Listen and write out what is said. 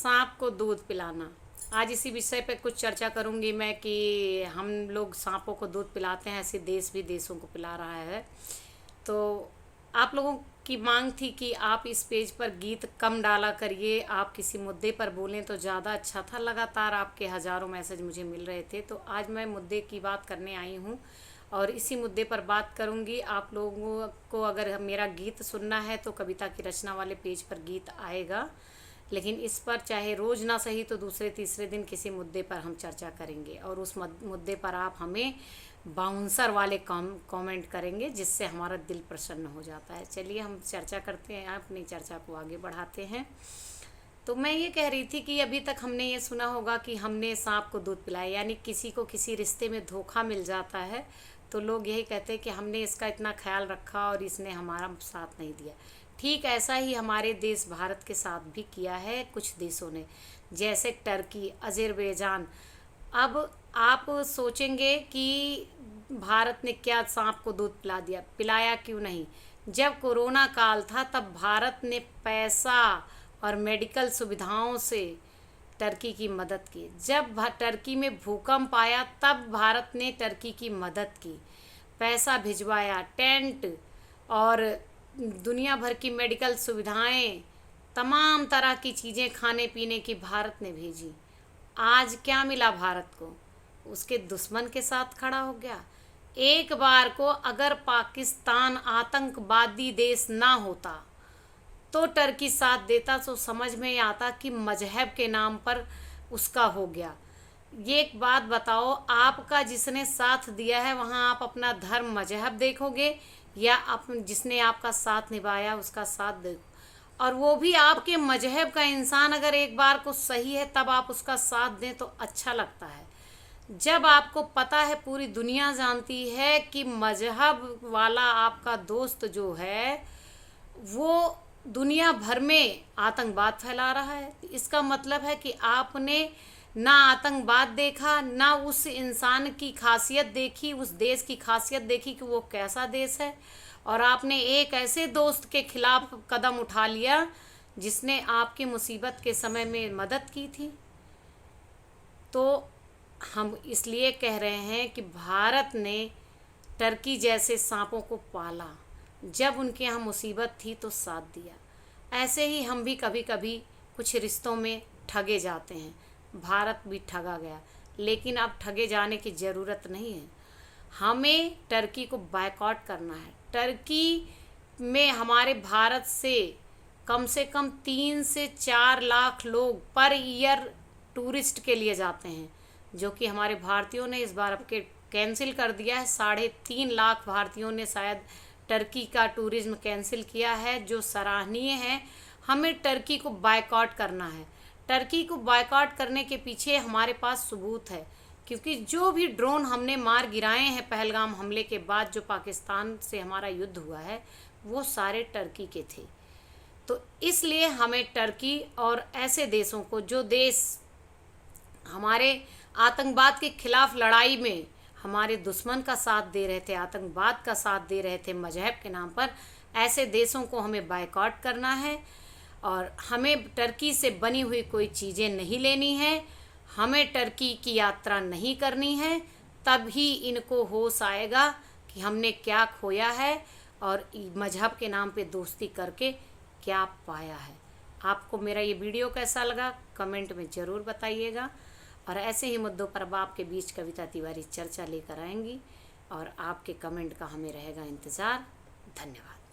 सांप को दूध पिलाना। आज इसी विषय पे कुछ चर्चा करूंगी मैं कि हम लोग सांपों को दूध पिलाते हैं, ऐसे देश भी देशों को पिला रहा है। तो आप लोगों की मांग थी कि आप इस पेज पर गीत कम डाला करिए, आप किसी मुद्दे पर बोलें तो ज़्यादा अच्छा था। लगातार आपके हज़ारों मैसेज मुझे मिल रहे थे, तो आज मैं मुद्दे की बात करने आई हूँ और इसी मुद्दे पर बात करूँगी। आप लोगों को अगर मेरा गीत सुनना है तो कविता की रचना वाले पेज पर गीत आएगा, लेकिन इस पर चाहे रोज़ ना सही तो दूसरे तीसरे दिन किसी मुद्दे पर हम चर्चा करेंगे और उस मुद्दे पर आप हमें बाउंसर वाले कमेंट करेंगे, जिससे हमारा दिल प्रसन्न हो जाता है। चलिए हम चर्चा करते हैं, अपनी चर्चा को आगे बढ़ाते हैं। तो मैं ये कह रही थी कि अभी तक हमने ये सुना होगा कि हमने सांप को दूध पिलाया, यानी किसी को किसी रिश्ते में धोखा मिल जाता है तो लोग यही कहते हैं कि हमने इसका इतना ख्याल रखा और इसने हमारा साथ नहीं दिया। ठीक ऐसा ही हमारे देश भारत के साथ भी किया है कुछ देशों ने, जैसे टर्की, अज़रबैजान। अब आप सोचेंगे कि भारत ने क्या सांप को दूध पिला दिया, पिलाया क्यों नहीं? जब कोरोना काल था तब भारत ने पैसा और मेडिकल सुविधाओं से टर्की की मदद की। जब टर्की में भूकंप आया तब भारत ने टर्की की मदद की, पैसा भिजवाया, टेंट और दुनिया भर की मेडिकल सुविधाएं, तमाम तरह की चीज़ें खाने पीने की भारत ने भेजी। आज क्या मिला भारत को? उसके दुश्मन के साथ खड़ा हो गया। एक बार को अगर पाकिस्तान आतंकवादी देश ना होता तो टर्की साथ देता, तो समझ में आता कि मजहब के नाम पर उसका हो गया। ये एक बात बताओ, आपका जिसने साथ दिया है वहाँ आप अपना धर्म मजहब देखोगे या जिसने आपका साथ निभाया उसका साथ देखो? और वो भी आपके मजहब का इंसान अगर एक बार को सही है तब आप उसका साथ दें तो अच्छा लगता है। जब आपको पता है, पूरी दुनिया जानती है कि मजहब वाला आपका दोस्त जो है वो दुनिया भर में आतंकवाद फैला रहा है, इसका मतलब है कि आपने ना आतंकवाद देखा, ना उस इंसान की खासियत देखी, उस देश की खासियत देखी कि वो कैसा देश है, और आपने एक ऐसे दोस्त के खिलाफ कदम उठा लिया जिसने आपकी मुसीबत के समय में मदद की थी। तो हम इसलिए कह रहे हैं कि भारत ने टर्की जैसे सांपों को पाला, जब उनके यहाँ मुसीबत थी तो साथ दिया। ऐसे ही हम भी कभी कभी कुछ रिश्तों में ठगे जाते हैं, भारत भी ठगा गया, लेकिन अब ठगे जाने की ज़रूरत नहीं है। हमें टर्की को बायकॉट करना है। टर्की में हमारे भारत से कम 3 से 4 लाख लोग पर ईयर टूरिस्ट के लिए जाते हैं, जो कि हमारे भारतीयों ने इस बार के कैंसिल कर दिया है। 3.5 लाख भारतीयों ने शायद टर्की का टूरिज्म कैंसिल किया है, जो सराहनीय है। हमें टर्की को बायकॉट करना है। टर्की को बायकॉट करने के पीछे हमारे पास सबूत है, क्योंकि जो भी ड्रोन हमने मार गिराए हैं पहलगाम हमले के बाद, जो पाकिस्तान से हमारा युद्ध हुआ है, वो सारे टर्की के थे। तो इसलिए हमें टर्की और ऐसे देशों को, जो देश हमारे आतंकवाद के खिलाफ लड़ाई में हमारे दुश्मन का साथ दे रहे थे, आतंकवाद का साथ दे रहे थे मजहब के नाम पर, ऐसे देशों को हमें बायकॉट करना है। और हमें टर्की से बनी हुई कोई चीज़ें नहीं लेनी है, हमें टर्की की यात्रा नहीं करनी है। तभी इनको होश आएगा कि हमने क्या खोया है और मजहब के नाम पे दोस्ती करके क्या पाया है। आपको मेरा ये वीडियो कैसा लगा कमेंट में ज़रूर बताइएगा, और ऐसे ही मुद्दों पर अब आपके बीच कविता तिवारी चर्चा लेकर आएंगी और आपके कमेंट का हमें रहेगा इंतज़ार। धन्यवाद।